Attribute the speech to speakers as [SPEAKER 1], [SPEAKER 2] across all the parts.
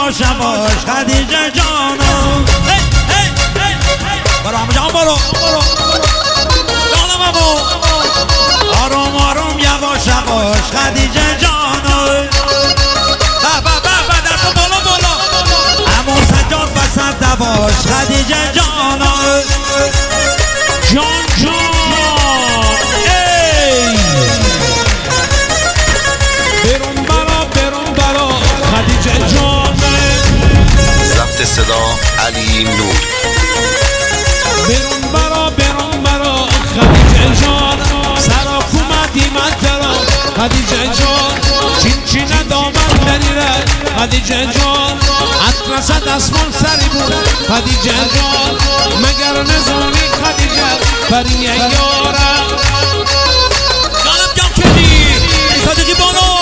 [SPEAKER 1] یواش یواش خدیجه جانم برو همه جان برو جانم ابو آروم آروم یواش یواش خدیجه جانم دست بالا بالا امو سجاد بسد دواش خدیجه جانم جان جان ای برون برا خدیجه جان
[SPEAKER 2] ضبط صدا علی نور
[SPEAKER 1] برون برا خدیجه جان سرا کومدی من ترا خدیجه جان چین دامن دریره خدیجه جان اطرس دستمال سری بود خدیجه جان مگر نزونی خدیجه بری یارم جانم جان کدی صدقی بانو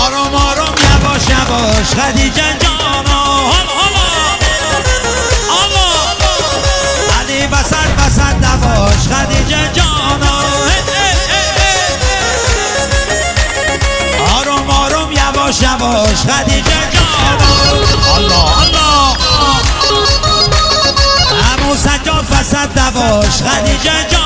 [SPEAKER 1] آرام آرام یواش یواش خدیجه جانا علی بسد نواش خدیجه جانا آروم آروم یواش یواش خدیجه جانا الله همون سجاد بسد نواش خدیجه جانا